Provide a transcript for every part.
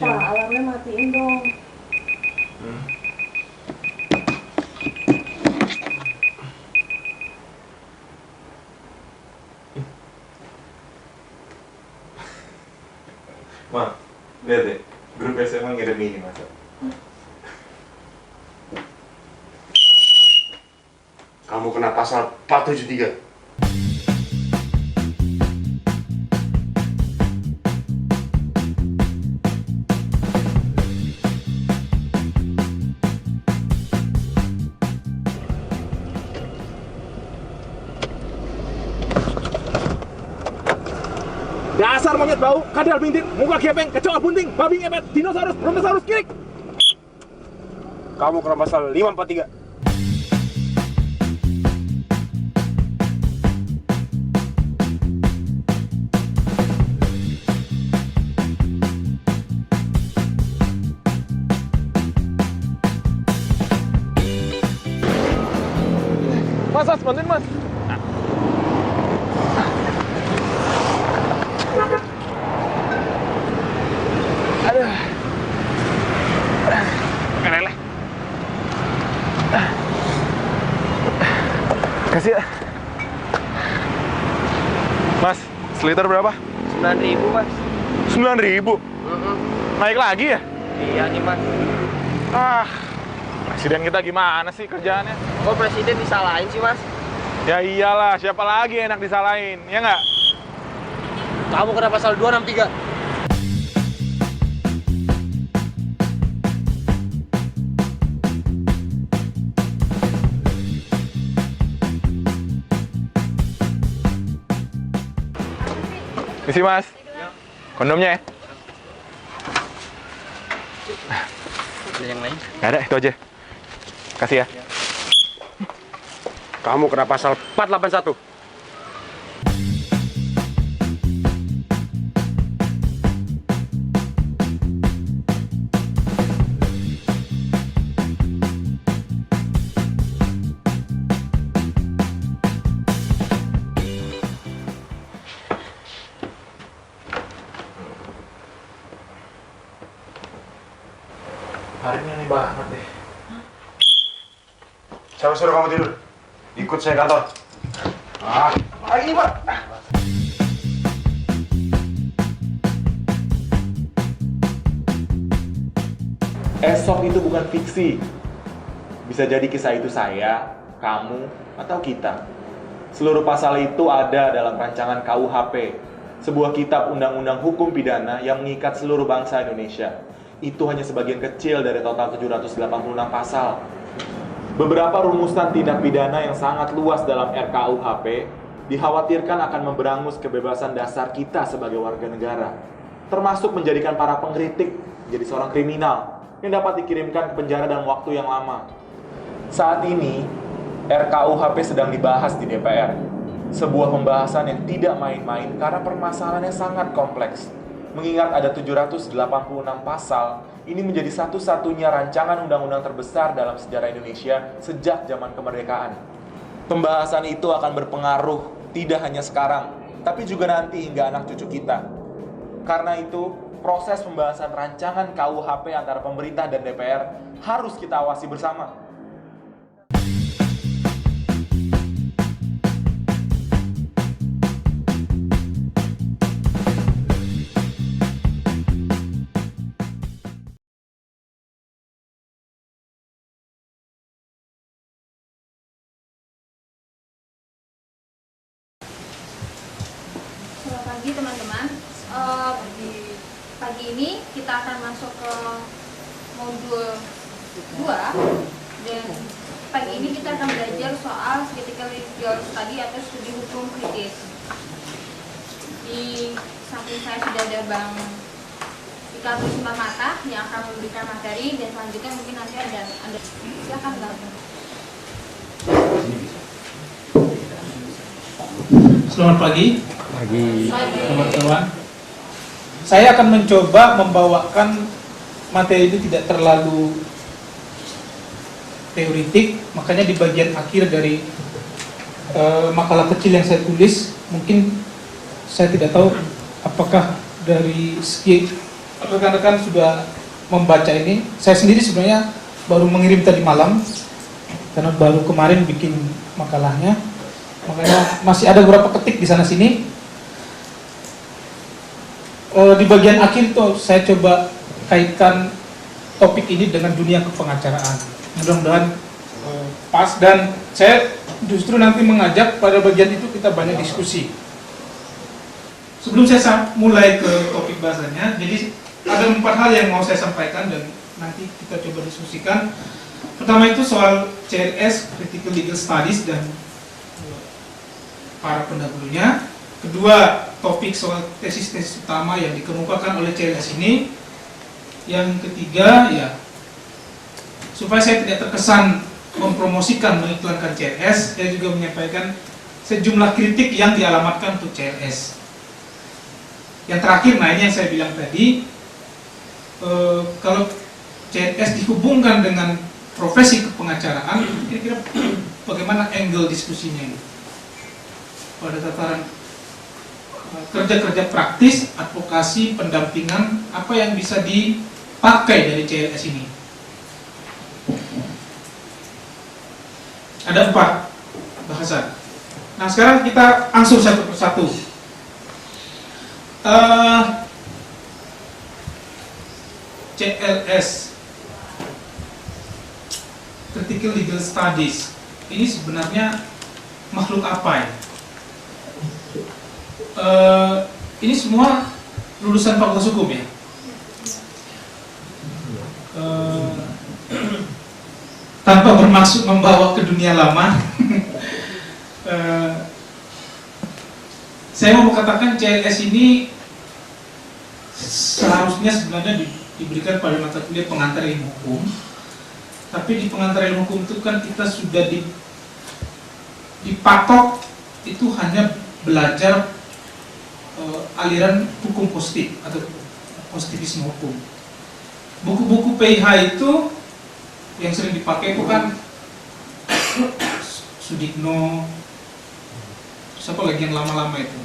Pak, alarmnya matiin dong. Ma, lihat deh, grup SMA ngirim ini masa. Kamu kena pasal 473. Dasar monyet bau, kadal bintin, muka gepeng, kecoa bunting, babi ngepet, dinosaurus, brontosaurus, kirik. Kamu kena pasal 543. Mas, bantuin mas. Aduh. Keleleh. Kasih ya. Mas, seliter berapa? 9.000 mas. 9.000. Naik lagi ya? Iya nih mas. Presiden kita gimana sih kerjaannya? Kok presiden disalahin sih mas? Ya iyalah, siapa lagi enak disalahin, ya nggak? Kamu kena pasal 263. Isi mas, kondomnya ya? Ada yang lain? Nggak ada, itu aja. Kasih ya. Kamu kena pasal 481. Hari ini aneh banget deh. Siapa suruh kamu tidur? Ikut saya kantor. Ini Pak. Esok itu bukan fiksi. Bisa jadi kisah itu saya, kamu, atau kita. Seluruh pasal itu ada dalam rancangan KUHP, sebuah kitab undang-undang hukum pidana yang mengikat seluruh bangsa Indonesia. Itu hanya sebagian kecil dari total 786 pasal. Beberapa rumusan tindak pidana yang sangat luas dalam RKUHP dikhawatirkan akan memberangus kebebasan dasar kita sebagai warga negara, termasuk menjadikan para pengkritik menjadi seorang kriminal yang dapat dikirimkan ke penjara dalam waktu yang lama. Saat ini, RKUHP sedang dibahas di DPR. Sebuah pembahasan yang tidak main-main karena permasalahannya sangat kompleks. Mengingat ada 786 pasal, ini menjadi satu-satunya rancangan undang-undang terbesar dalam sejarah Indonesia sejak zaman kemerdekaan. Pembahasan itu akan berpengaruh tidak hanya sekarang, tapi juga nanti hingga anak cucu kita. Karena itu, proses pembahasan rancangan KUHP antara pemerintah dan DPR harus kita awasi bersama. Selamat pagi teman-teman. Pagi ini kita akan masuk ke modul 2 dan pagi ini kita akan belajar soal critical legal study atau studi hukum kritis. Di samping saya sudah ada Bang Ika Mata yang akan memberikan materi dan selanjutnya mungkin nanti ada silakan Bang. Selamat pagi. Pagi. Teman-teman, saya akan mencoba membawakan materi itu tidak terlalu teoritik, makanya di bagian akhir dari makalah kecil yang saya tulis, mungkin saya tidak tahu apakah dari segi rekan-rekan sudah membaca ini. Saya sendiri sebenarnya baru mengirim tadi malam karena baru kemarin bikin makalahnya, makanya masih ada beberapa ketik di sana sini. Di bagian akhir tuh saya coba kaitkan topik ini dengan dunia kepengacaraan. Mudah-mudahan pas, dan saya justru nanti mengajak pada bagian itu kita banyak diskusi. Sebelum saya mulai ke topik bahasanya, jadi ada 4 hal yang mau saya sampaikan dan nanti kita coba diskusikan. Pertama itu soal CLS, Critical Legal Studies, dan para pendahulunya. Kedua, topik soal tesis-tesis utama yang dikemukakan oleh CLS ini. Yang ketiga, ya, supaya saya tidak terkesan mempromosikan, mengiklankan CLS, saya juga menyampaikan sejumlah kritik yang dialamatkan untuk CLS. Yang terakhir, nah ini yang saya bilang tadi, kalau CLS dihubungkan dengan profesi kepengacaraan, kira-kira bagaimana angle diskusinya ini? Pada tataran kerja-kerja praktis, advokasi, pendampingan, apa yang bisa dipakai dari CLS ini? Ada 4 bahasan. Nah, sekarang kita ansur satu persatu. CLS, Critical Legal Studies, ini sebenarnya makhluk apa ya? Ini semua lulusan Fakultas Hukum ya? Tanpa bermaksud membawa ke dunia lama, saya mau katakan CLS ini seharusnya sebenarnya diberikan pada mata kuliah pengantar ilmu hukum. Tapi di pengantar ilmu hukum itu kan kita sudah dipatok itu hanya belajar aliran hukum positif atau positivisme hukum. Buku-buku PIH itu yang sering dipakai itu kan Sudikno, siapa lagi yang lama-lama itu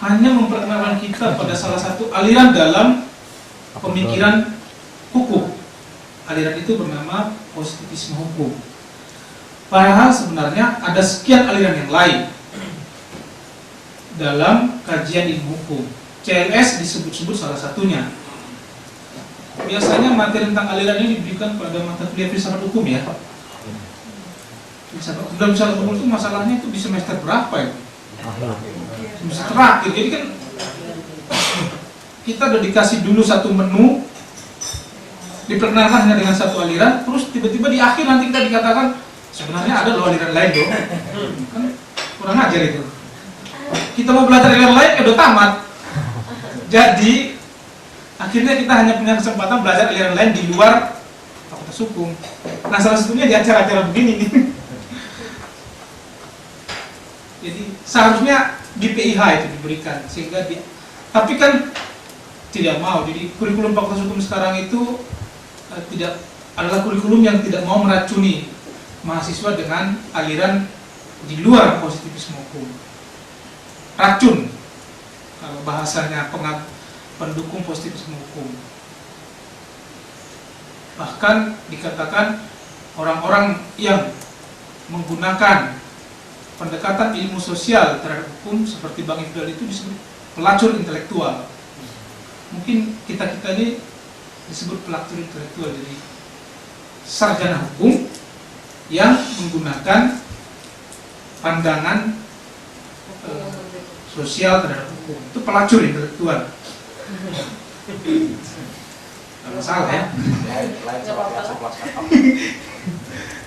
hanya memperkenalkan kita pada salah satu aliran dalam pemikiran hukum. Aliran itu bernama positivisme hukum. Padahal sebenarnya ada sekian aliran yang lain dalam kajian ilmu hukum. CLS disebut-sebut salah satunya. Biasanya materi tentang aliran ini diberikan pada mata kuliah filsafat hukum ya. Dalam filsafat hukum itu masalahnya itu di semester berapa ya? Semester terakhir. Jadi kan kita udah dikasih dulu satu menu, diperkenalkan hanya dengan satu aliran, terus tiba-tiba di akhir nanti kita dikatakan sebenarnya ada 2 aliran lain dong. Kan kurang ajar itu. Kita mau belajar aliran lain, udah tamat. Jadi akhirnya kita hanya punya kesempatan belajar aliran lain di luar Fakultas Hukum. Nah, salah satunya di acara-acara begini nih. Jadi seharusnya di PIH itu diberikan sehingga tapi kan tidak mau. Jadi kurikulum Fakultas Hukum sekarang itu tidak adalah kurikulum yang tidak mau meracuni mahasiswa dengan aliran di luar positivisme hukum. Racun kalau bahasanya pendukung positivisme hukum. Bahkan dikatakan orang-orang yang menggunakan pendekatan ilmu sosial terhadap hukum seperti Bang Ifdal itu disebut pelacur intelektual. Mungkin kita-kita ini disebut pelacur intelektual, jadi sarjana hukum yang menggunakan pandangan sosial terhadap hukum. Itu pelacur intelektual. Tidak masalah ya.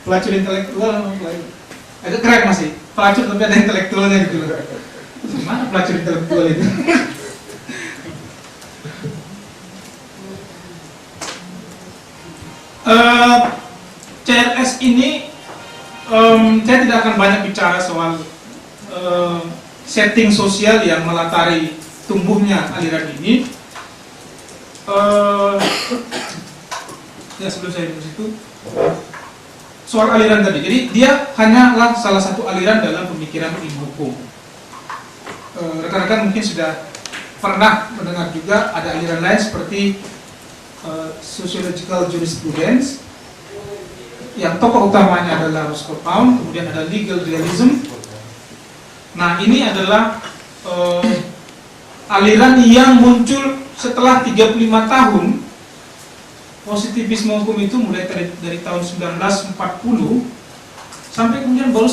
Pelacur intelektual agak keren masih. Pelacur tapi ada intelektualnya gitu loh. Gimana pelacur intelektual itu? CLS ini saya tidak akan banyak bicara soal setting sosial yang melatari tumbuhnya aliran ini. Ya sebelum saya di situ soal aliran tadi. Jadi dia hanyalah salah satu aliran dalam pemikiran ilmu hukum. rekan-rekan mungkin sudah pernah mendengar juga ada aliran lain seperti sociological jurisprudence, yang tokoh utamanya adalah Roscoe Pound, kemudian ada legal realism. Nah, ini adalah aliran yang muncul setelah 35 tahun. Positivisme hukum itu mulai dari tahun 1940 sampai kemudian baru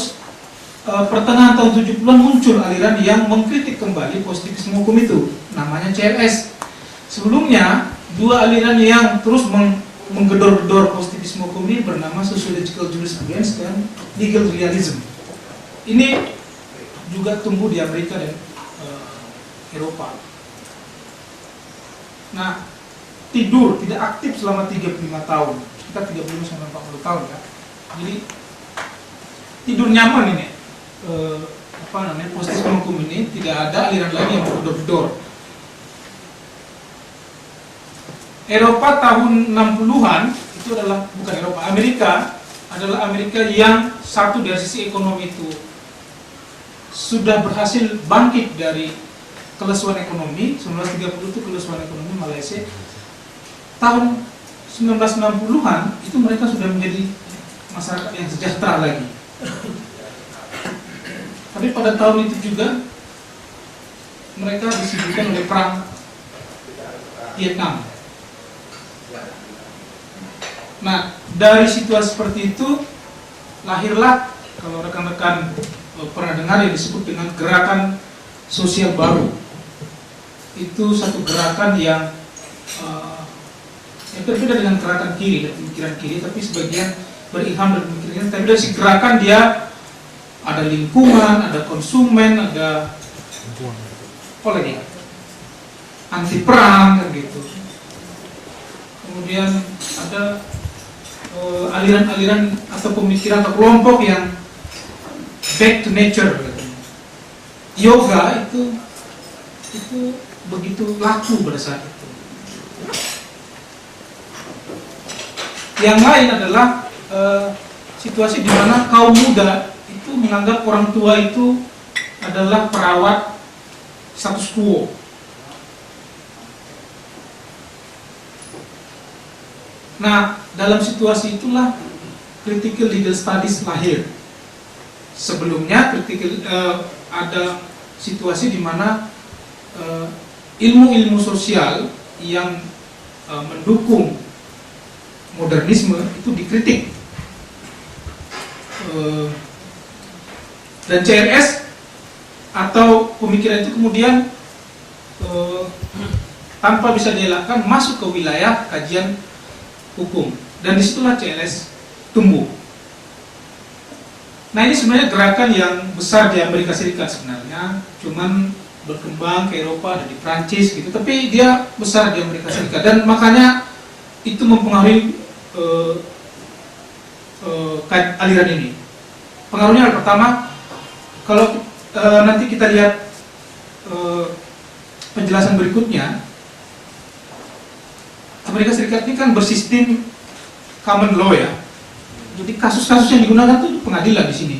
pertengahan tahun 70-an muncul aliran yang mengkritik kembali positivisme hukum itu, namanya CLS. Sebelumnya, dua aliran yang terus menggedor-gedor positivisme hukum ini bernama sociological jurisprudence dan legal realism. Ini juga tumbuh di Amerika dan Eropa. Nah, tidur tidak aktif selama 35 tahun, kita 30 sampai 40 tahun ya. Jadi tidur nyaman ini, positivisme hukum ini tidak ada aliran lain yang menggedor-gedor. Eropa tahun 60-an itu adalah bukan Eropa, Amerika adalah Amerika yang satu dari sisi ekonomi itu sudah berhasil bangkit dari kelesuan ekonomi. 1930 itu kelesuan ekonomi Malaysia. Tahun 1960-an itu mereka sudah menjadi masyarakat yang sejahtera lagi. Tapi pada tahun itu juga mereka disibukkan oleh perang Vietnam. Nah, dari situasi seperti itu lahirlah, kalau rekan-rekan pernah dengar, yang disebut dengan gerakan sosial baru. Itu satu gerakan yang berbeda dengan gerakan kiri dan pemikiran kiri, tapi sebagian berilham dari pemikiran. Tapi dari si gerakan dia ada lingkungan, ada konsumen, ada apa lagi? Anti perang kan gitu. Kemudian ada aliran-aliran atau pemikiran atau kelompok yang back to nature. Yoga itu begitu laku pada saat itu. Yang lain adalah situasi di mana kaum muda itu menganggap orang tua itu adalah perawat status quo. Nah, dalam situasi itulah critical legal studies lahir. Sebelumnya ada situasi di mana ilmu-ilmu sosial yang mendukung modernisme itu dikritik. Dan CLS atau pemikiran itu kemudian tanpa bisa dielakkan masuk ke wilayah kajian hukum, dan disitulah CLS tumbuh. Nah, ini sebenarnya gerakan yang besar di Amerika Serikat sebenarnya, cuman berkembang ke Eropa dan di Prancis gitu, tapi dia besar di Amerika Serikat, dan makanya itu mempengaruhi aliran ini. Pengaruhnya pertama, kalau nanti kita lihat penjelasan berikutnya, Amerika Serikat ini kan bersistem common law ya. Jadi kasus-kasus yang digunakan itu pengadilan di sini.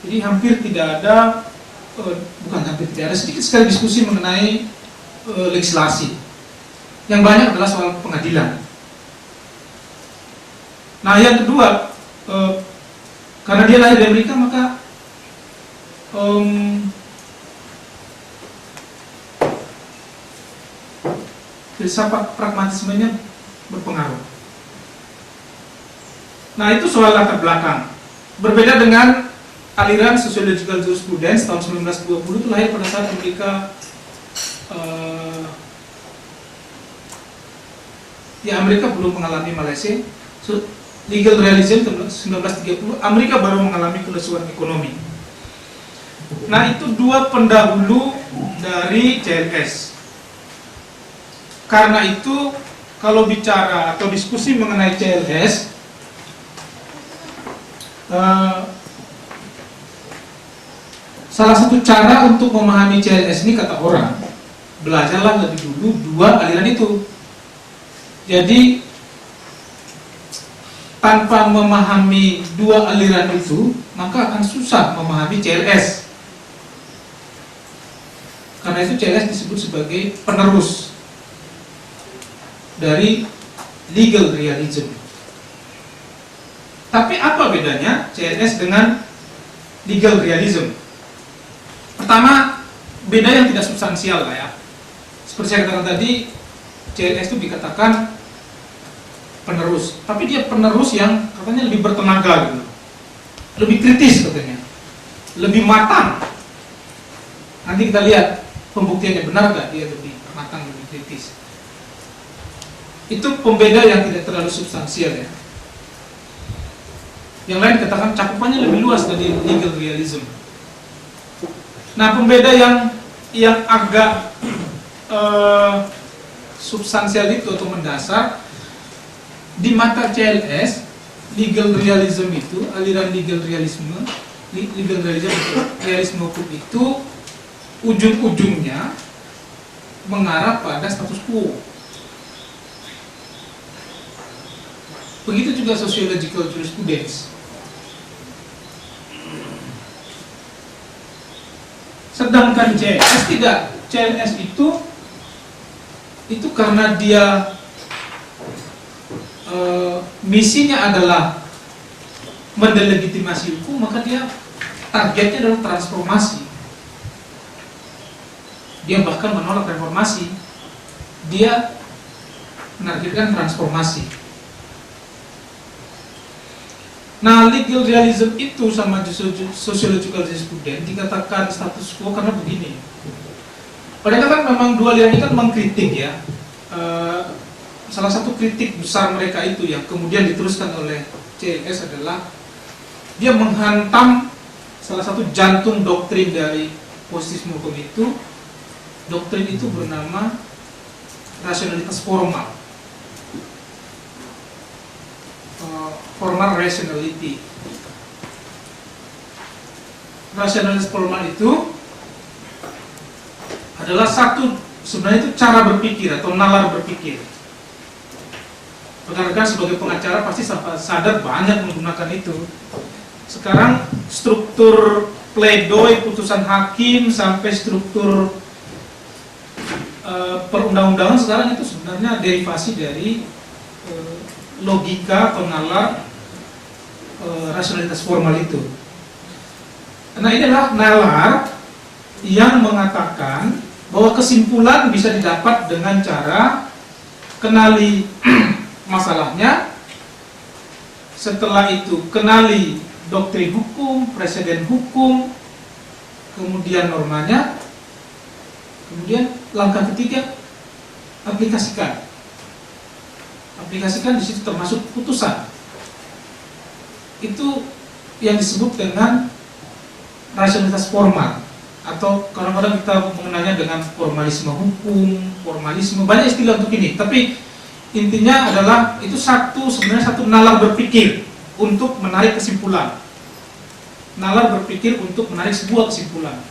Jadi hampir tidak ada, bukan hampir tidak ada, sedikit sekali diskusi mengenai legislasi. Yang banyak adalah soal pengadilan. Nah, yang kedua, karena dia lahir di Amerika, maka filsafat pragmatismenya berpengaruh. Nah, itu soal latar belakang. Berbeda dengan aliran sociological jurisprudence tahun 1920 itu lahir pada saat Amerika Amerika belum mengalami Malaysia. Legal realism 1930, Amerika baru mengalami kelesuan ekonomi. Nah, itu dua pendahulu dari CLS. Karena itu, kalau bicara atau diskusi mengenai CLS, salah satu cara untuk memahami CLS ini, kata orang, belajarlah lebih dulu dua aliran itu. Jadi tanpa memahami dua aliran itu, maka akan susah memahami CLS. Karena itu CLS disebut sebagai penerus dari legal realism. Tapi apa bedanya CLS dengan legal realism? Pertama, beda yang tidak substansial lah ya. Seperti saya katakan tadi, CLS itu dikatakan penerus, tapi dia penerus yang katanya lebih bertenaga gitu, lebih kritis katanya, lebih matang. Nanti kita lihat pembuktiannya benar nggak dia lebih matang, lebih kritis. Itu pembeda yang tidak terlalu substansial ya. Yang lain katakan cakupannya lebih luas dari legal realism. Nah, pembeda yang agak substansial itu atau mendasar di mata CLS, legal realism itu, aliran legal realisme hukum itu ujung-ujungnya mengarah pada status quo. Begitu juga sociological jurisprudence. Sedangkan CLS tidak. CLS itu karena dia misinya adalah mendelegitimasi hukum, maka dia targetnya adalah transformasi. Dia bahkan menolak reformasi, dia menargetkan transformasi. Nah, legal realism itu sama sociological jurisprudence dikatakan status quo karena begini. Mereka kan memang dua aliran ini kan mengkritik ya. Salah satu kritik besar mereka itu yang kemudian diteruskan oleh CLS adalah dia menghantam salah satu jantung doktrin dari positivisme hukum itu. Doktrin itu bernama rasionalitas formal, formal rationality. Rasionalitas formal itu adalah satu, sebenarnya itu cara berpikir atau nalar berpikir. Rekan-rekan sebagai pengacara pasti sadar banyak menggunakan itu. Sekarang struktur pledoi putusan hakim sampai struktur perundang-undangan sekarang itu sebenarnya derivasi dari logika atau nalar rasionalitas formal itu. Nah, ini adalah nalar yang mengatakan bahwa kesimpulan bisa didapat dengan cara kenali masalahnya, setelah itu kenali doktrin hukum, presiden hukum, kemudian normanya, kemudian langkah ketiga aplikasikan. Aplikasikan di situ termasuk putusan. Itu yang disebut dengan rasionalitas formal, atau kadang-kadang kita mengenalnya dengan formalisme hukum, formalisme, banyak istilah untuk ini. Tapi intinya adalah itu sebenarnya satu nalar berpikir untuk menarik kesimpulan. Nalar berpikir untuk menarik sebuah kesimpulan.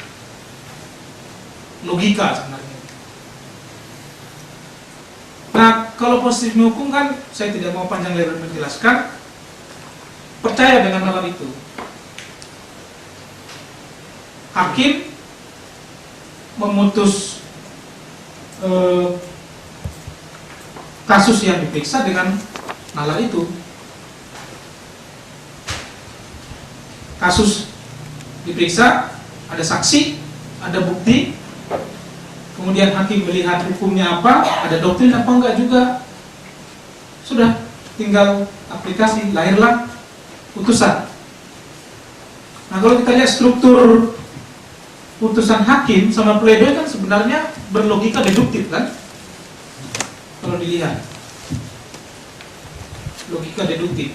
Logika sebenarnya. Nah, kalau positivisme hukum kan saya tidak mau panjang lebar menjelaskan. Percaya dengan nalar itu. Hakim memutus kasus yang diperiksa dengan nalar itu. Kasus diperiksa, ada saksi, ada bukti, kemudian hakim melihat hukumnya apa, ada doktrin apa enggak juga. Sudah, tinggal aplikasi, lahirlah putusan. Nah, kalau kita lihat struktur putusan hakim sama pledoi kan sebenarnya berlogika deduktif kan? Kalau dilihat logika deduktif.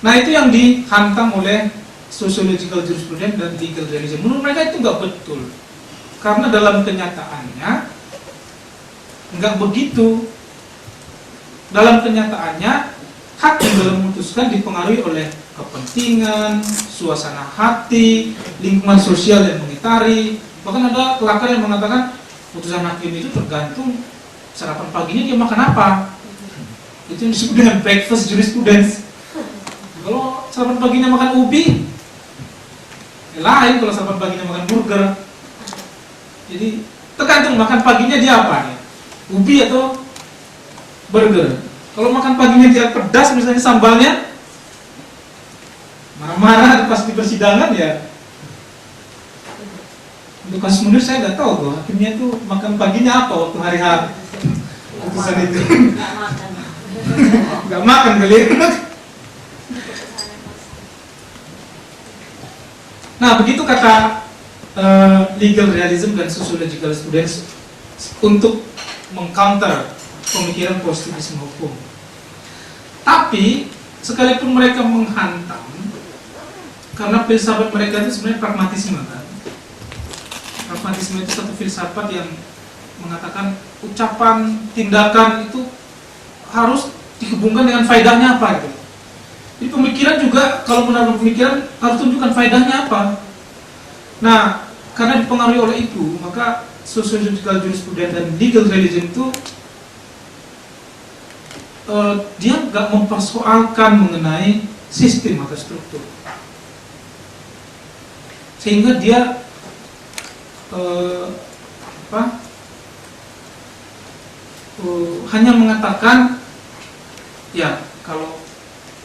Nah, itu yang dihantam oleh sociological jurisprudence dan legal realism. Menurut mereka itu nggak betul, karena dalam kenyataannya nggak begitu. Dalam kenyataannya hakim dalam memutuskan dipengaruhi oleh kepentingan, suasana hati, lingkungan sosial yang mengitari. Bahkan ada kelakar yang mengatakan putusan hakim itu tergantung sarapan paginya dia makan apa. Itu yang disebut dengan breakfast jurisprudence. Kalau sarapan paginya makan ubi, lain kalau sarapan paginya makan burger. Jadi tergantung makan paginya dia apa nih, ubi atau burger. Kalau makan paginya dia pedas misalnya sambalnya, marah-marah pas di persidangan ya. Untuk kasus Munir saya nggak tahu tuh hakimnya tuh makan paginya apa waktu hari H putusan itu. Nggak makan. Nggak makan kali ya. Nah begitu kata legal realism dan sociological students untuk mengcounter pemikiran positivisme hukum. Tapi sekalipun mereka menghantam, karena filsafat mereka itu sebenarnya pragmatisme kan. Pragmatisme itu satu filsafat yang mengatakan ucapan, tindakan itu harus dihubungkan dengan faedahnya apa gitu. Jadi pemikiran juga, kalau menaruh pemikiran harus tunjukkan faedahnya apa. Nah, karena dipengaruhi oleh itu, maka sociological jurisprudence dan legal realism itu dia nggak mempersoalkan mengenai sistem atau struktur, sehingga dia hanya mengatakan ya kalau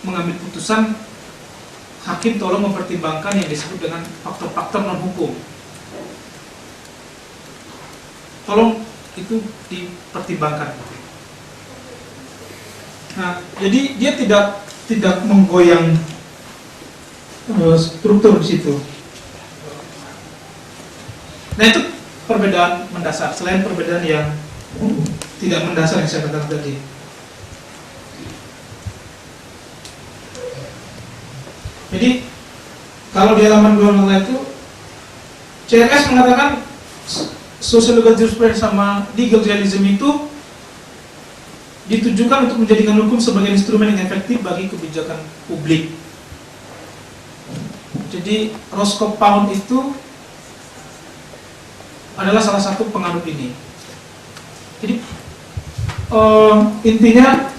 mengambil putusan hakim tolong mempertimbangkan yang disebut dengan faktor-faktor non hukum. Tolong itu dipertimbangkan. Nah, jadi dia tidak menggoyang struktur di situ. Nah, itu perbedaan mendasar. Selain perbedaan yang tidak mendasar yang saya katakan tadi. Jadi kalau di halaman 2 itu CRS mengatakan sociological jurisprudence sama legal realism itu ditujukan untuk menjadikan hukum sebagai instrumen yang efektif bagi kebijakan publik. Jadi Roscoe Pound itu adalah salah satu pengaruh ini. Jadi intinya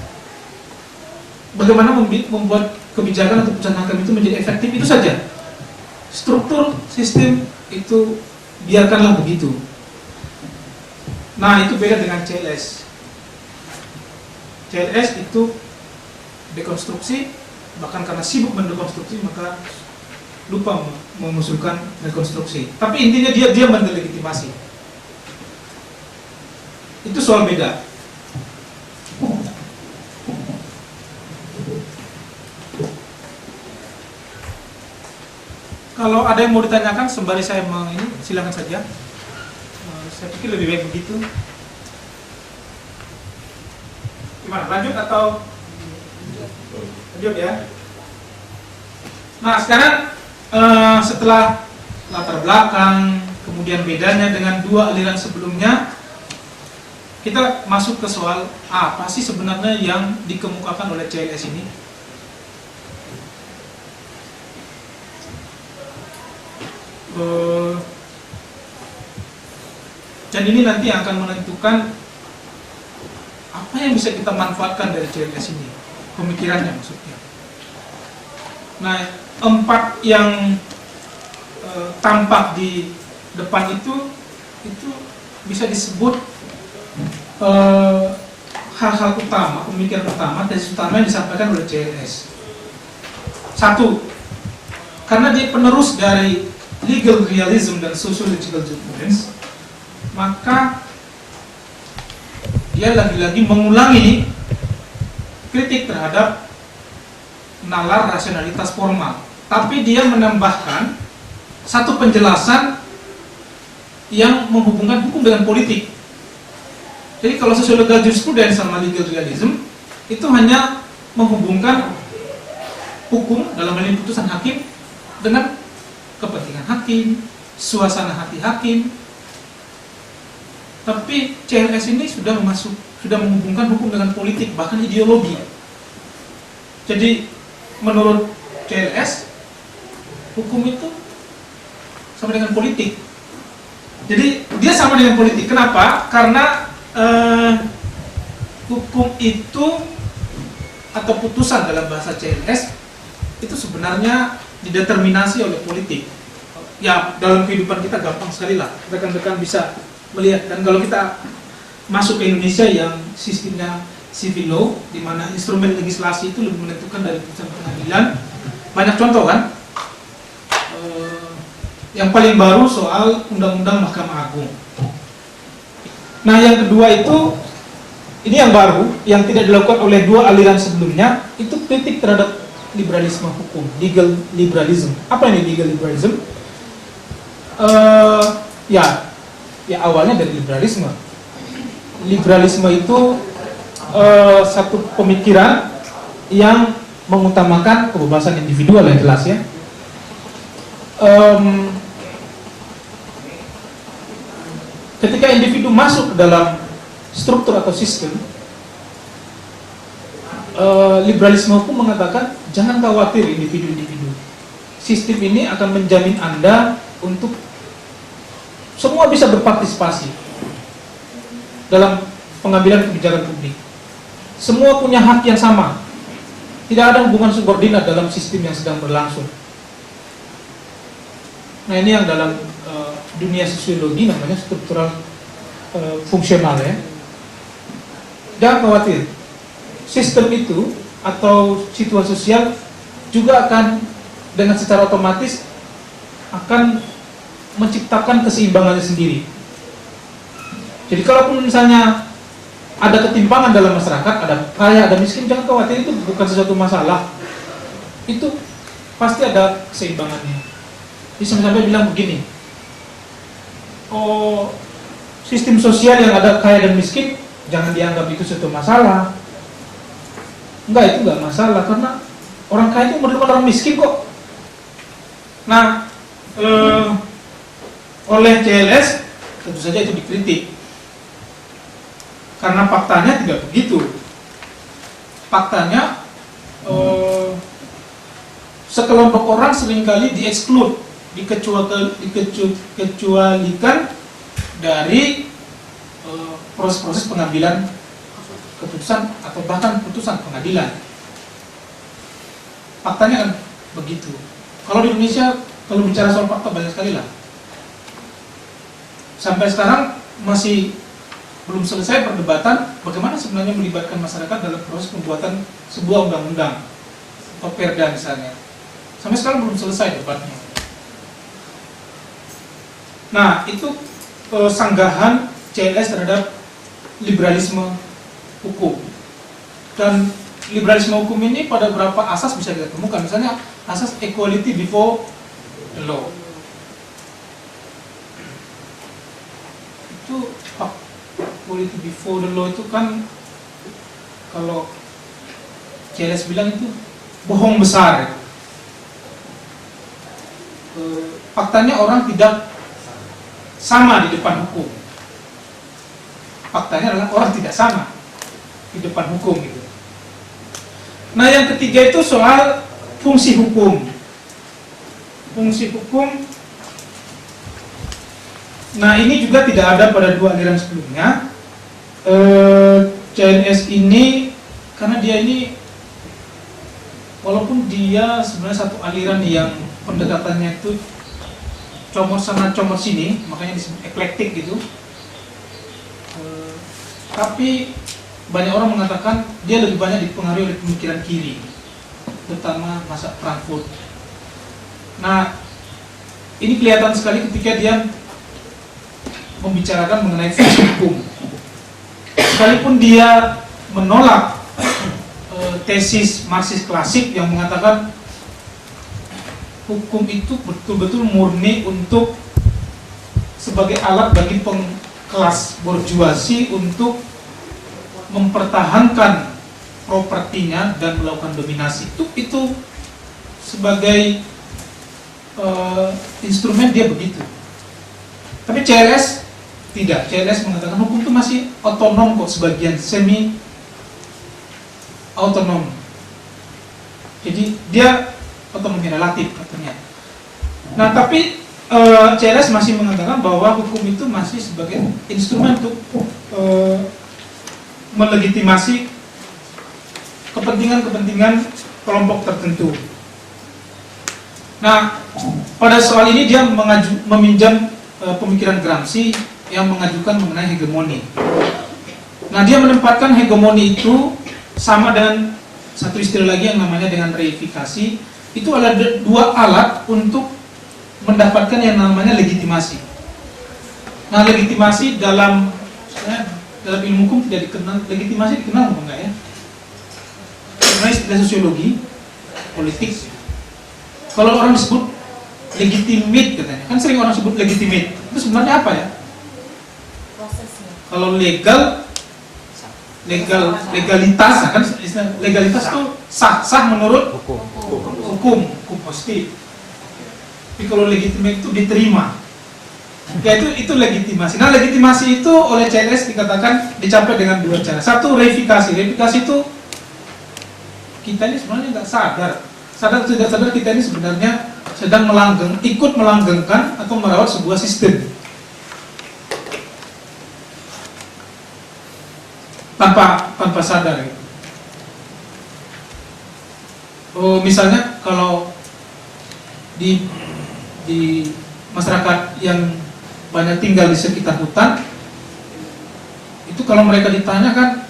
bagaimana membuat kebijakan atau putusan hakim itu menjadi efektif, itu saja. Struktur sistem itu biarkanlah begitu. Nah, itu beda dengan CLS. CLS itu dekonstruksi, bahkan karena sibuk mendekonstruksi maka lupa mengusulkan rekonstruksi. Tapi intinya dia mendelegitimasi. Itu soal beda. Kalau ada yang mau ditanyakan sembari saya ini, silakan saja. Saya pikir lebih baik begitu. Gimana? Lanjut atau lanjut ya? Nah, sekarang setelah latar belakang, kemudian bedanya dengan dua aliran sebelumnya, kita masuk ke soal apa sih sebenarnya yang dikemukakan oleh CLS ini. Dan ini nanti akan menentukan apa yang bisa kita manfaatkan dari CLS ini, pemikirannya maksudnya. Nah, 4 yang tampak di depan itu bisa disebut hal-hal utama, pemikiran utama, tesis utama yang disampaikan oleh CLS. 1, karena dia penerus dari legal realism dan sociological jurisprudence, maka dia lagi-lagi mengulangi kritik terhadap nalar rasionalitas formal, tapi dia menambahkan satu penjelasan yang menghubungkan hukum dengan politik. Jadi kalau sociological jurisprudence sama legal realism itu hanya menghubungkan hukum dalam hal ini putusan hakim dengan kepentingan hakim, suasana hati hakim. Tapi CLS ini sudah menghubungkan hukum dengan politik, bahkan ideologi. Jadi menurut CLS, hukum itu sama dengan politik. Jadi dia sama dengan politik. Kenapa? Karena hukum itu atau putusan dalam bahasa CLS itu sebenarnya dideterminasi oleh politik. ya dalam kehidupan kita gampang sekali lah rekan-rekan bisa melihat. Dan kalau kita masuk ke Indonesia yang sistemnya civil law, di mana instrumen legislasi itu lebih menentukan dari putusan pengadilan, banyak contoh kan. Yang paling baru soal Undang-Undang Mahkamah Agung. Nah, yang kedua itu, ini yang baru, yang tidak dilakukan oleh dua aliran sebelumnya, itu kritik terhadap liberalisme hukum, legal liberalism. Apa ini legal liberalism? Ya awalnya dari liberalisme. Liberalisme itu satu pemikiran yang mengutamakan kebebasan individual yang jelas ya. Ketika individu masuk ke dalam struktur atau sistem, liberalisme hukum mengatakan jangan khawatir individu-individu. Sistem ini akan menjamin Anda untuk semua bisa berpartisipasi dalam pengambilan kebijakan publik. Semua punya hak yang sama. Tidak ada hubungan subordinat dalam sistem yang sedang berlangsung. Nah, ini yang dalam dunia sosiologi namanya struktural fungsional ya. Jangan khawatir, sistem itu atau situasi sosial juga akan dengan secara otomatis akan menciptakan keseimbangannya sendiri. Jadi kalaupun misalnya ada ketimpangan dalam masyarakat, ada kaya, ada miskin, jangan khawatir, itu bukan sesuatu masalah. Itu pasti ada keseimbangannya. Jadi sampai bilang begini, oh, sistem sosial yang ada kaya dan miskin jangan dianggap itu suatu masalah. Enggak, itu enggak masalah karena orang kaya itu memerlukan orang miskin kok. Nah, oleh CLS tentu saja itu dikritik karena faktanya tidak begitu. Faktanya sekelompok orang seringkali di-exclude, dikecualikan dari proses-proses pengambilan keputusan atau bahkan putusan pengadilan. Faktanya kan begitu. Kalau di Indonesia, kalau bicara soal fakta banyak sekali lah. Sampai sekarang masih belum selesai perdebatan bagaimana sebenarnya melibatkan masyarakat dalam proses pembuatan sebuah undang-undang atau perda misalnya. Sampai sekarang belum selesai debatnya. Nah, itu sanggahan CLS terhadap liberalisme hukum. Dan liberalisme hukum ini pada beberapa asas bisa kita temukan. Misalnya asas equality before the law. Itu equality before the law itu kan kalau CLS bilang itu bohong besar. Faktanya orang tidak sama di depan hukum. Faktanya adalah orang tidak sama di depan hukum gitu. Nah, yang ketiga itu soal fungsi hukum. Fungsi hukum. Nah, ini juga tidak ada pada dua aliran sebelumnya. CLS ini karena dia ini walaupun dia sebenarnya satu aliran yang pendekatannya itu comot sana comot sini, makanya disebut eklektik gitu. Tapi banyak orang mengatakan dia lebih banyak dipengaruhi oleh pemikiran kiri, terutama masa Frankfurt. Nah, ini kelihatan sekali ketika dia membicarakan mengenai fungsi hukum. Sekalipun dia menolak tesis Marxis klasik yang mengatakan hukum itu betul-betul murni untuk sebagai alat bagi kelas borjuasi untuk mempertahankan propertinya dan melakukan dominasi. Itu sebagai instrumen dia begitu. Tapi CLS tidak. CLS mengatakan hukum itu masih otonom kok, sebagian semi otonom. Jadi dia otonomi relatif katanya. Nah, tapi CLS masih mengatakan bahwa hukum itu masih sebagai instrumen untuk melegitimasi kepentingan-kepentingan kelompok tertentu. Nah, pada soal ini dia meminjam pemikiran Gramsci yang mengajukan mengenai hegemoni. Nah, dia menempatkan hegemoni itu sama dengan satu istilah lagi yang namanya dengan reifikasi. Itu adalah dua alat untuk mendapatkan yang namanya legitimasi. Nah, legitimasi dalam ilmu hukum tidak dikenal, legitimasi dikenal apa enggak ya? Sebenarnya istilah sosiologi, politik. Kalau orang disebut legitimate katanya, kan sering orang sebut legitimate. Itu sebenarnya apa ya? Prosesnya. Kalau legalitas, nah kan istilah legalitas itu sah menurut hukum positif. Tapi kalau legitimate itu diterima. Ya itu legitimasi. Nah, legitimasi itu oleh CLS dikatakan dicapai dengan dua cara. Satu, reifikasi. Reifikasi itu kita ini sebenarnya nggak sadar atau tidak sadar kita ini sebenarnya sedang ikut melanggengkan atau merawat sebuah sistem tanpa sadar. Gitu. Misalnya kalau di masyarakat yang banyak tinggal di sekitar hutan, itu kalau mereka ditanya kan,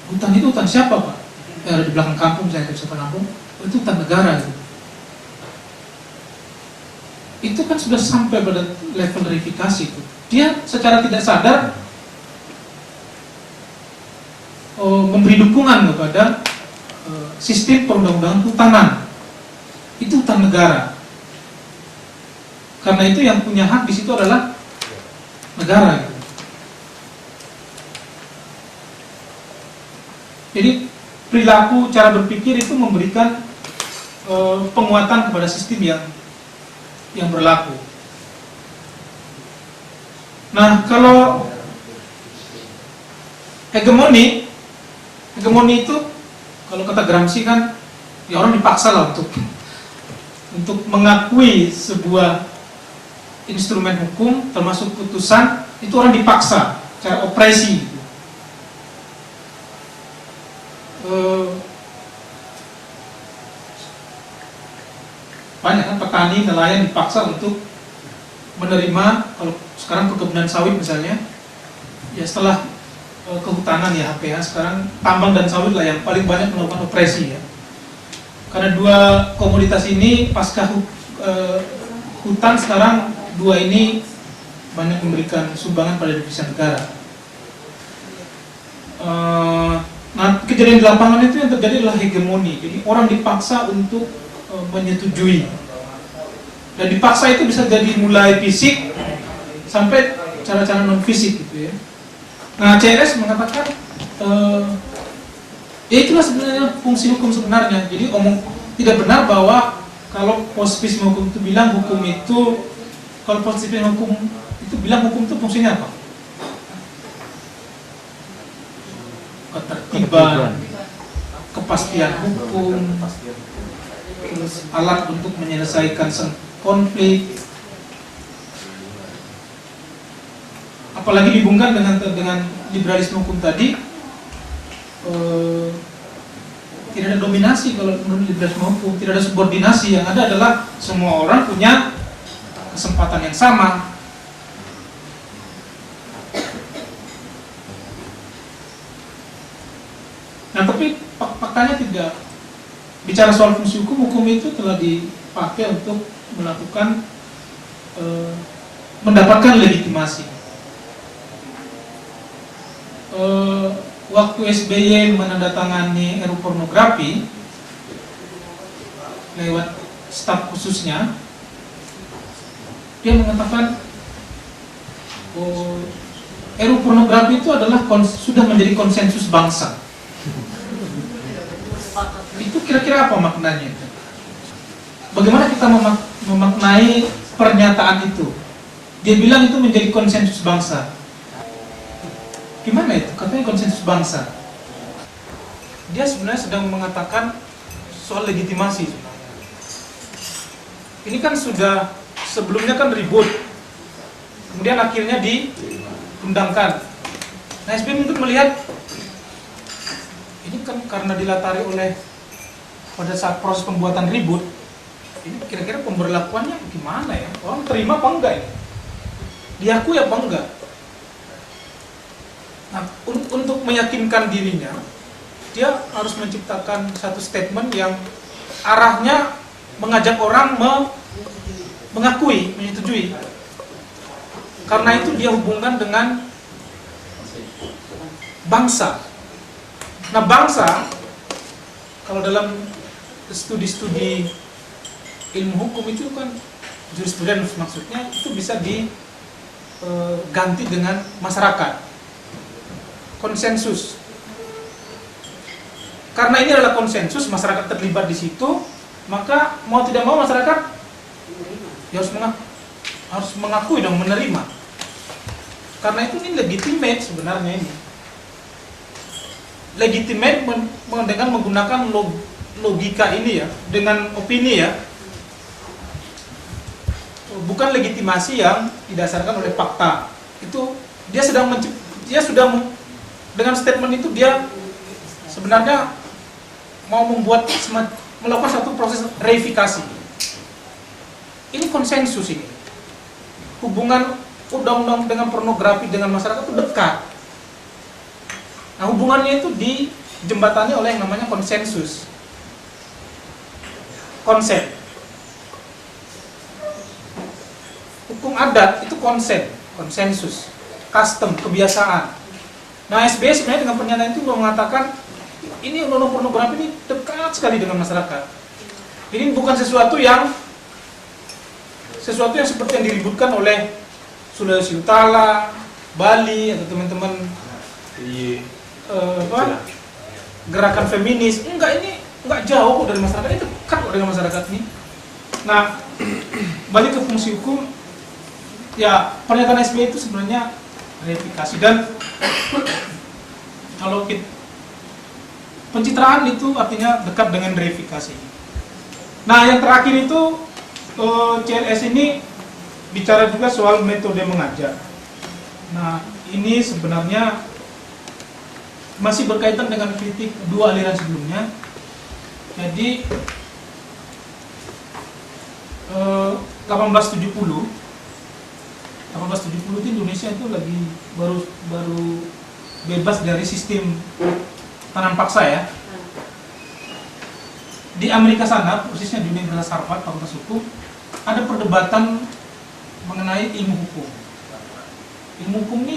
hutan itu hutan siapa Pak? Ada di belakang kampung, saya di belakang kampung, itu hutan negara. Gitu. Itu kan sudah sampai pada level verifikasi itu. Dia secara tidak sadar memberi dukungan kepada sistem perundang-undangan hutanan. Itu hutan negara. Karena itu yang punya hak di situ adalah negara. Gitu. Jadi perilaku, cara berpikir itu memberikan penguatan kepada sistem yang berlaku. Nah, kalau hegemoni itu kalau kata Gramsci kan ya orang dipaksa lah untuk mengakui sebuah instrumen hukum termasuk putusan, itu orang dipaksa cara opresi. Banyak kan petani, nelayan dipaksa untuk menerima, kalau sekarang perkebunan sawit misalnya, ya setelah kehutanan ya HPH, sekarang tambang dan sawit lah yang paling banyak melakukan opresi ya. Karena dua komoditas ini pasca hutan sekarang dua ini banyak memberikan sumbangan pada devisa negara. Nah, kejadian di lapangan itu yang terjadi adalah hegemoni. Jadi orang dipaksa untuk menyetujui. Dan dipaksa itu bisa jadi mulai fisik sampai cara-cara non fisik gitu ya. Nah, CLS mengatakan ya itulah sebenarnya fungsi hukum sebenarnya. Jadi tidak benar bahwa kalau positivisme hukum itu bilang hukum itu, kalau positivisme hukum itu bilang hukum itu fungsinya apa? Ketertiban, kepastian hukum, terus alat untuk menyelesaikan konflik. Apalagi dihubungkan dengan liberalisme hukum tadi, tidak ada dominasi kalau menurut liberalisme hukum, tidak ada subordinasi. Yang ada adalah semua orang punya kesempatan yang sama. Nah, tapi faktanya tidak. Bicara soal fungsi hukum itu telah dipakai untuk melakukan mendapatkan legitimasi. Waktu SBY menandatangani RUU pornografi lewat staf khususnya, dia mengatakan RUU pornografi itu adalah sudah menjadi konsensus bangsa. Itu kira-kira apa maknanya? Bagaimana kita memaknai pernyataan itu? Dia bilang itu menjadi konsensus bangsa. Gimana itu? Katanya konsensus bangsa. Dia sebenarnya sedang mengatakan soal legitimasi. Ini kan sudah sebelumnya kan ribut, kemudian akhirnya diundangkan. Nah, SBY mungkin melihat ini kan karena dilatari oleh pada saat proses pembuatan ribut, ini kira-kira pemberlakuannya gimana ya? Orang terima apa enggak ini? Diakui apa enggak? Nah, untuk meyakinkan dirinya, dia harus menciptakan satu statement yang arahnya mengajak orang mengakui, menyetujui. Karena itu dia hubungkan dengan bangsa. Nah, bangsa kalau dalam studi-studi ilmu hukum itu kan jurisprudence maksudnya itu bisa diganti dengan masyarakat, konsensus. Karena ini adalah konsensus, masyarakat terlibat di situ, maka mau tidak mau masyarakat ya harus mengakui dan menerima. Karena itu ini legitimate sebenarnya ini. Legitimate dengan menggunakan logika ini ya, dengan opini ya. Bukan legitimasi yang didasarkan oleh fakta. Itu dia sudah dengan statement itu dia sebenarnya mau melakukan satu proses reifikasi. Ini konsensus ini. Hubungan undang-undang dengan pornografi dengan masyarakat itu dekat. Nah, hubungannya itu dijembatani oleh yang namanya konsensus. Konsep. Hukum adat itu konsensus, custom, kebiasaan. Nah, SBY sebenarnya dengan pernyataan itu mengatakan ini undang-undang pornografi ini dekat sekali dengan masyarakat. Ini bukan sesuatu yang seperti yang diributkan oleh Sulawesi Utara, Bali atau teman-teman gerakan feminis. Enggak, ini enggak jauh kok dari masyarakat, ini dekat kok dengan masyarakat ini. Nah, balik ke fungsi hukum, ya pernyataan SBY itu sebenarnya reifikasi. Dan kalau pencitraan itu artinya dekat dengan reifikasi. Nah, yang terakhir itu CLS ini bicara juga soal metode mengajar. Nah, ini sebenarnya masih berkaitan dengan kritik dua aliran sebelumnya. Jadi 1870 itu Indonesia itu lagi baru bebas dari sistem tanam paksa ya. Di Amerika sana, persisnya di Universitas Harvard, Fakultas Hukum, ada perdebatan mengenai ilmu hukum. Ilmu hukum ini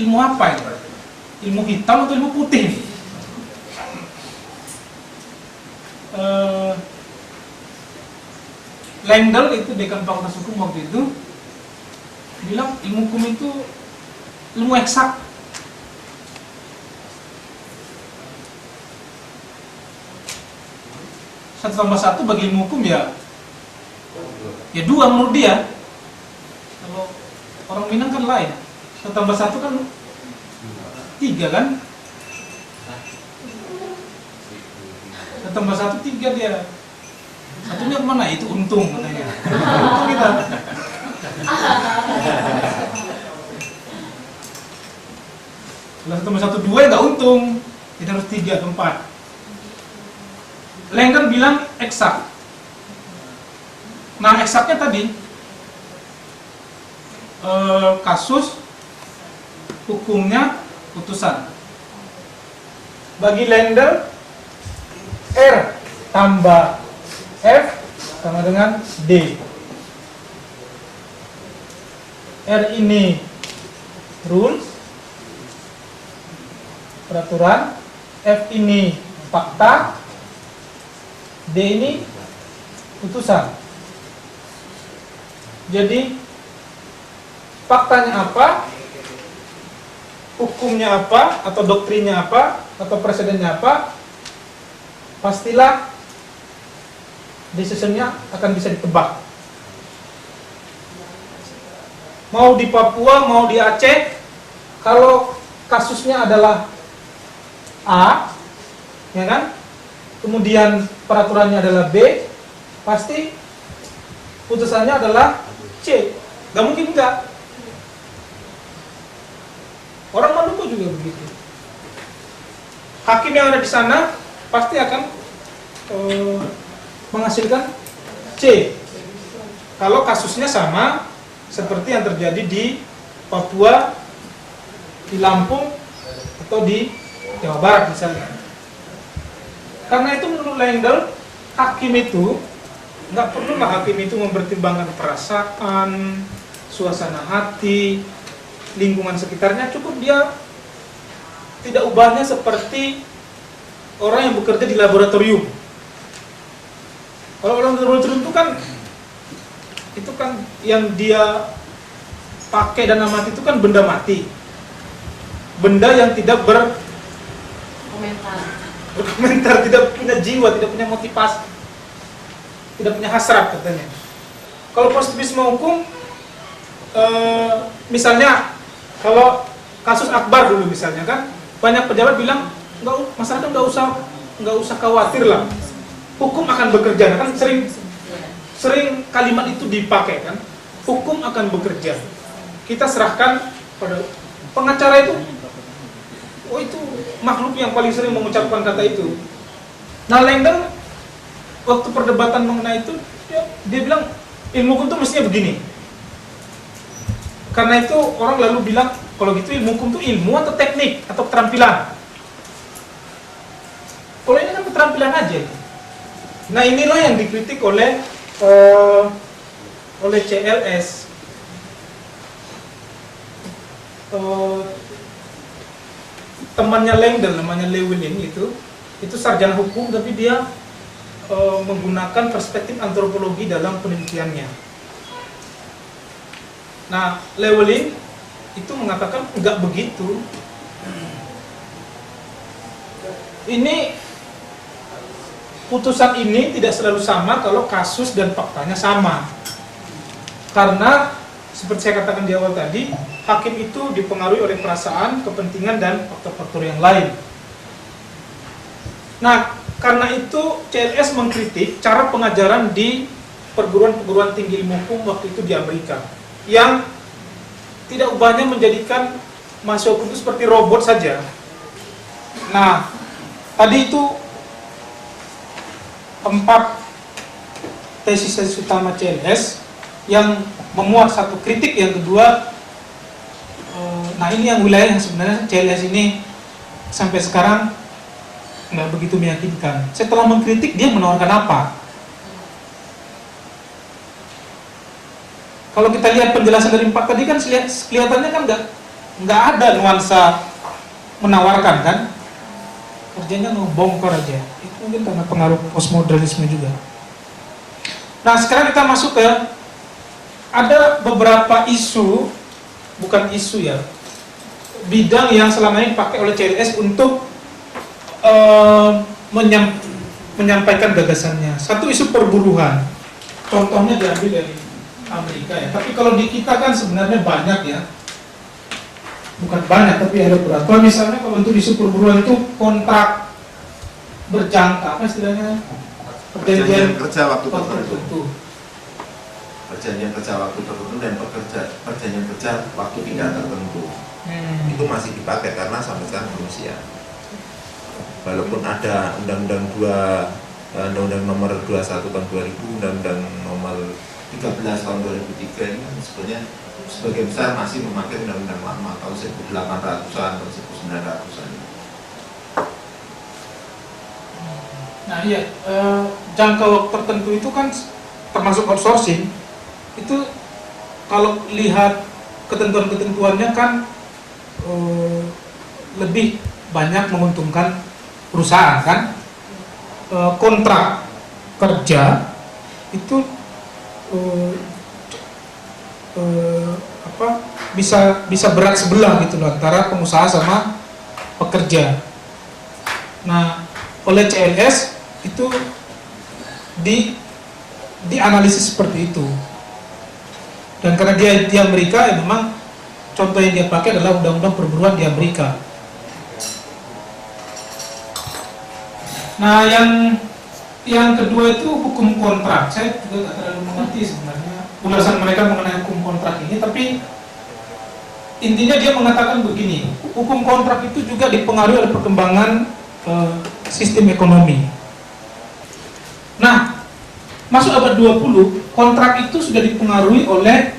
ilmu apa ya? Ilmu hitam atau ilmu putih? Langdell itu dekan Fakultas Hukum waktu itu bilang ilmu hukum itu ilmu eksak. Satu tambah satu bagi ilmu hukum ya dua menurut dia. Kalau orang Minang kan lain. 1 tambah 1 kan 3 kan? 1 tambah 1 3 dia. Satunya kemana? Itu untung katanya. Untung kita. Kalau 1 tambah 1 2 ya nggak untung. Kita harus 3 ke 4. Langdell bilang eksak. Nah, eksaknya tadi kasus, hukumnya, putusan. Bagi Langdell, R tambah F sama dengan D. R ini rules, peraturan, F ini fakta, D ini putusan. Jadi faktanya apa, hukumnya apa, atau doktrinnya apa, atau presidennya apa, pastilah decisionnya akan bisa ditebak. Mau di Papua, mau di Aceh, kalau kasusnya adalah A, ya kan? Kemudian peraturannya adalah B, pasti putusannya adalah C. Gak mungkin enggak. Orang Maluku juga begitu. Hakim yang ada di sana pasti akan menghasilkan C. Kalau kasusnya sama seperti yang terjadi di Papua, di Lampung, atau di Jawa Barat misalnya. Karena itu menurut Lengdel, hakim itu nggak perlulah hakim itu mempertimbangkan perasaan, suasana hati, lingkungan sekitarnya, cukup dia tidak ubahnya seperti orang yang bekerja di laboratorium. Kalau orang di laboratorium itu kan yang dia pakai dan amati itu kan benda mati, benda yang tidak berkomentar, tidak punya jiwa, tidak punya motivasi, tidak punya hasrat katanya. Kalau positivisme hukum, misalnya kalau kasus Akbar dulu misalnya kan, banyak pejabat bilang masyarakat nggak usah khawatir lah, hukum akan bekerja. Kan sering kalimat itu dipakai kan, hukum akan bekerja. Kita serahkan pada pengacara itu. Oh, itu makhluk yang paling sering mengucapkan kata itu. Nah, Lengdel waktu perdebatan mengenai itu dia bilang ilmu hukum itu mestinya begini. Karena itu orang lalu bilang kalau gitu ilmu hukum itu ilmu atau teknik atau keterampilan. Kalau ini kan keterampilan aja. Nah, inilah yang dikritik oleh CLS. Temannya Lengdel, namanya Llewellyn itu sarjana hukum, tapi dia menggunakan perspektif antropologi dalam penelitiannya. Nah, Llewellyn itu mengatakan enggak begitu. Ini putusan ini tidak selalu sama kalau kasus dan faktanya sama. Karena seperti saya katakan di awal tadi, hakim itu dipengaruhi oleh perasaan, kepentingan, dan faktor-faktor yang lain. Nah, karena itu CLS mengkritik cara pengajaran di perguruan-perguruan tinggi ilmu hukum waktu itu di Amerika, yang tidak ubahnya menjadikan mahasiswa hukum itu seperti robot saja. Nah, tadi itu 4 tesis utama CLS yang memuat satu kritik, yang kedua, nah ini yang wilayah yang sebenarnya CLS ini sampai sekarang nggak begitu meyakinkan. Setelah mengkritik, dia menawarkan apa? Kalau kita lihat penjelasan dari 4 tadi kan kelihatannya kan nggak ada nuansa menawarkan kan? Kerjanya ngebongkar aja. Itu mungkin karena pengaruh postmodernisme juga. Nah, sekarang kita masuk ke ada beberapa isu, bukan isu ya, bidang yang selama ini dipakai oleh CLS untuk menyampaikan gagasannya. Satu, isu perburuhan. Contohnya diambil dari Amerika ya. Tapi kalau di kita kan sebenarnya banyak ya. Bukan banyak, tapi ada beberapa. Misalnya kalau untuk isu perburuhan itu kontrak berjangka, apa istilahnya? Perjanjian kerja waktu tertentu. tertentu. Perjanjian kerja waktu tertentu dan perjanjian kerja waktu tidak tertentu. Itu masih dipakai karena sampai sekarang belum siap. Walaupun ada Undang-Undang Nomor 21 tahun 2000, Undang-Undang Nomor 13 tahun 2003 ini kan sebenarnya sebagian besar masih memakai undang-undang lama tahun 1800-an atau 1900-an. Nah iya, jangka waktu tertentu itu kan termasuk outsourcing. Itu kalau lihat ketentuan-ketentuannya kan lebih banyak menguntungkan perusahaan kan. Kontrak kerja itu bisa berat sebelah gitu loh antara pengusaha sama pekerja. Nah, oleh CLS itu dianalisis seperti itu. Dan karena dia di Amerika, ya memang contoh yang dia pakai adalah undang-undang perburuan di Amerika. Nah, yang kedua itu hukum kontrak. Saya juga tidak terlalu mengerti sebenarnya ulasan mereka mengenai hukum kontrak ini, tapi intinya dia mengatakan begini, hukum kontrak itu juga dipengaruhi oleh perkembangan sistem ekonomi. Nah, masuk abad 20, kontrak itu sudah dipengaruhi oleh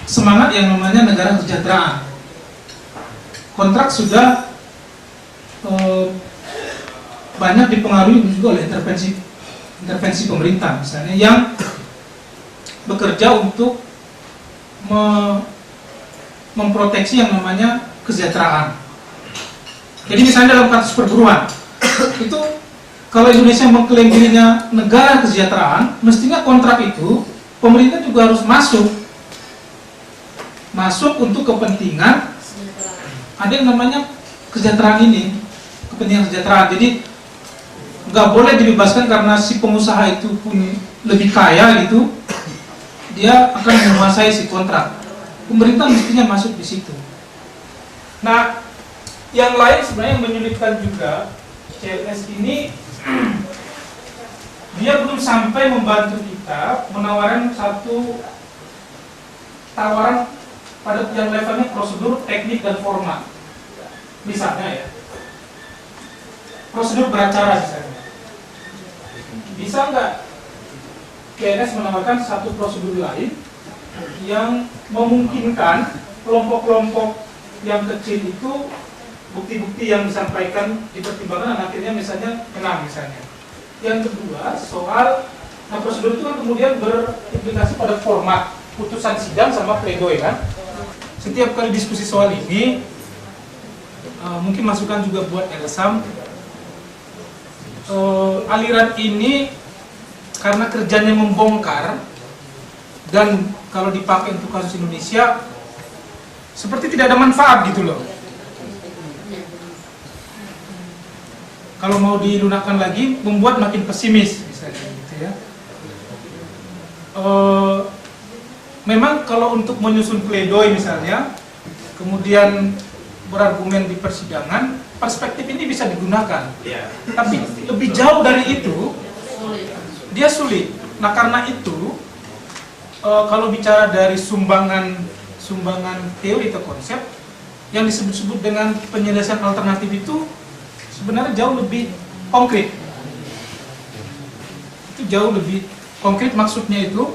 semangat yang namanya negara kesejahteraan. Kontrak sudah banyak dipengaruhi juga oleh intervensi pemerintah, misalnya yang bekerja untuk memproteksi yang namanya kesejahteraan. Jadi misalnya dalam kasus perburuan, itu kalau Indonesia mengklaim dirinya negara kesejahteraan, mestinya kontrak itu pemerintah juga harus masuk untuk kepentingan ada yang namanya kesejahteraan ini, kepentingan kesejahteraan. Jadi nggak boleh dibebaskan karena si pengusaha itu pun lebih kaya gitu, dia akan menguasai si kontrak. Pemerintah mestinya masuk di situ. Nah, yang lain sebenarnya yang menyulitkan juga CLS ini, dia belum sampai membantu kita menawarkan satu tawaran pada yang levelnya prosedur, teknik, dan format. Misalnya ya, prosedur beracara misalnya. Bisa nggak CLS menawarkan satu prosedur lain yang memungkinkan kelompok-kelompok yang kecil itu bukti-bukti yang disampaikan dipertimbangkan dan akhirnya misalnya menang misalnya. Yang kedua, soal prosedur itu kan kemudian berimplikasi pada format putusan sidang sama pledoi kan. Setiap kali diskusi soal ini mungkin masukan juga buat LSAM, aliran ini karena kerjanya membongkar dan kalau dipakai untuk kasus Indonesia seperti tidak ada manfaat gitu loh. Kalau mau dilunakkan lagi membuat makin pesimis misalnya gitu ya. Memang kalau untuk menyusun pledoi misalnya kemudian berargumen di persidangan, perspektif ini bisa digunakan. Tapi lebih jauh dari itu dia sulit. Nah karena itu kalau bicara dari sumbangan teori atau konsep yang disebut-sebut dengan penyelesaian alternatif itu sebenarnya jauh lebih konkret. Itu jauh lebih konkret, maksudnya itu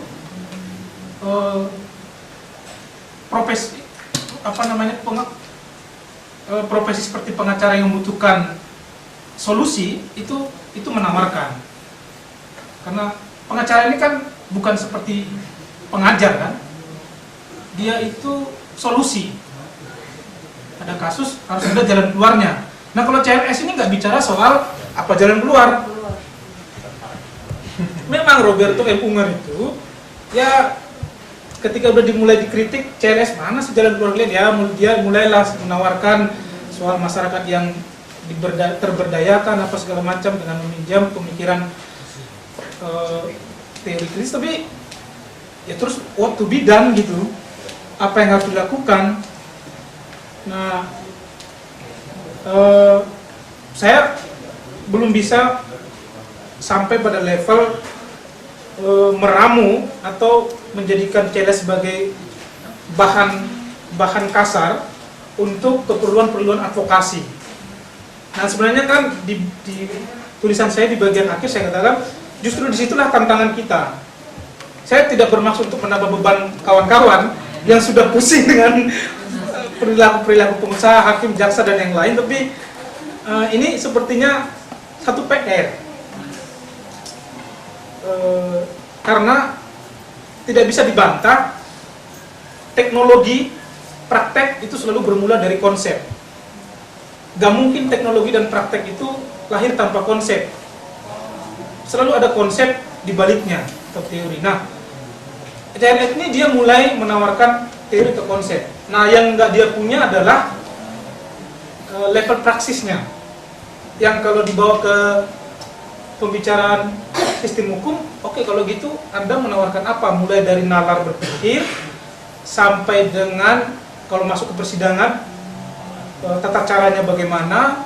profesi profesi seperti pengacara yang membutuhkan solusi itu menawarkan. Karena pengacara ini kan bukan seperti pengajar kan, dia itu solusi. Ada kasus harus ada jalan keluarnya. Nah kalau CLS ini nggak bicara soal apa jalan keluar. Memang Roberto M. Unger itu ya ketika udah dimulai dikritik CLS mana sih jalan keluar kalian, dia mulailah menawarkan soal masyarakat yang terberdayakan apa segala macam dengan meminjam pemikiran teori kritis, tapi ya terus what to be done gitu, apa yang harus dilakukan. Nah saya belum bisa sampai pada level meramu atau menjadikan CLS sebagai bahan kasar untuk keperluan advokasi. Nah sebenarnya kan di tulisan saya di bagian akhir saya katakan justru disitulah tantangan kita. Saya tidak bermaksud untuk menambah beban kawan-kawan yang sudah pusing dengan perilaku pengusaha, hakim, jaksa dan yang lain, tapi ini sepertinya satu PR. Karena tidak bisa dibantah, teknologi praktek itu selalu bermula dari konsep. Gak mungkin teknologi dan praktek itu lahir tanpa konsep. Selalu ada konsep di baliknya atau teori. Nah, CLS ini dia mulai menawarkan teori atau konsep. Nah, yang nggak dia punya adalah level praksisnya. Yang kalau dibawa ke pembicaraan sistem hukum, oke, kalau gitu Anda menawarkan apa? Mulai dari nalar berpikir sampai dengan kalau masuk ke persidangan tata caranya bagaimana,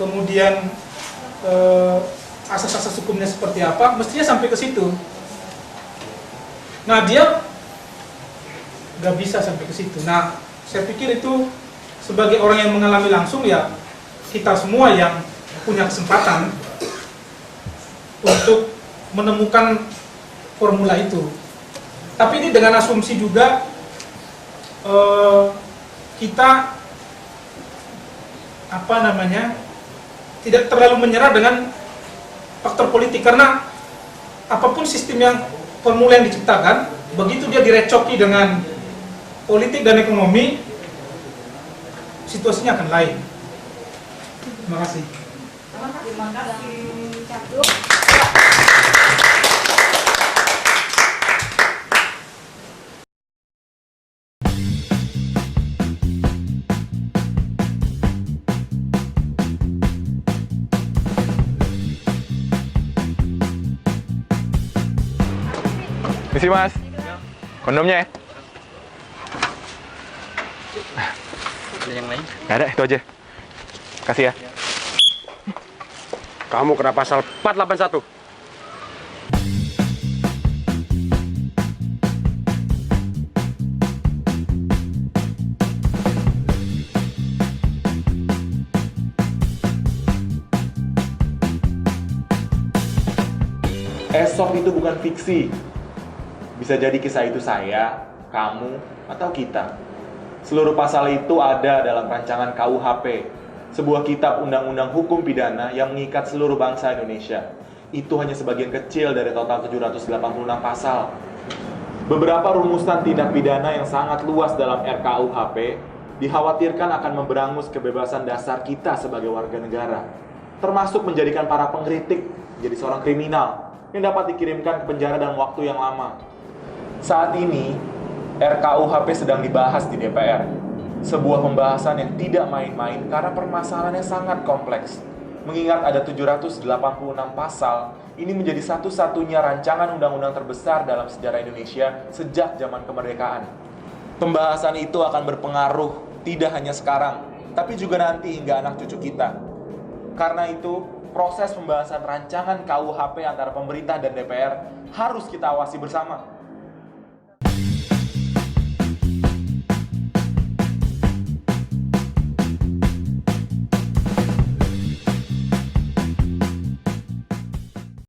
kemudian asas-asas hukumnya seperti apa, mestinya sampai ke situ. Nah, dia nggak bisa sampai ke situ. Nah, saya pikir itu sebagai orang yang mengalami langsung ya kita semua yang punya kesempatan untuk menemukan formula itu. Tapi ini dengan asumsi juga kita tidak terlalu menyerah dengan faktor politik, karena apapun sistem yang formula yang diciptakan, begitu dia direcoki dengan politik dan ekonomi, situasinya akan lain. Terima kasih. Terima kasih. Misi mas, kondomnya ya? Ada yang lain? Nggak ada, itu aja. Kasih ya. Kamu kena pasal 481. Esok itu bukan fiksi. Bisa jadi kisah itu saya, kamu, atau kita. Seluruh pasal itu ada dalam rancangan KUHP, sebuah kitab undang-undang hukum pidana yang mengikat seluruh bangsa Indonesia. Itu hanya sebagian kecil dari total 786 pasal. Beberapa rumusan tindak pidana yang sangat luas dalam RKUHP dikhawatirkan akan memberangus kebebasan dasar kita sebagai warga negara, termasuk menjadikan para pengkritik menjadi seorang kriminal yang dapat dikirimkan ke penjara dalam waktu yang lama. Saat ini, RKUHP sedang dibahas di DPR. Sebuah pembahasan yang tidak main-main karena permasalahannya sangat kompleks. Mengingat ada 786 pasal, ini menjadi satu-satunya rancangan undang-undang terbesar dalam sejarah Indonesia sejak zaman kemerdekaan. Pembahasan itu akan berpengaruh tidak hanya sekarang, tapi juga nanti hingga anak cucu kita. Karena itu, proses pembahasan rancangan KUHP antara pemerintah dan DPR harus kita awasi bersama.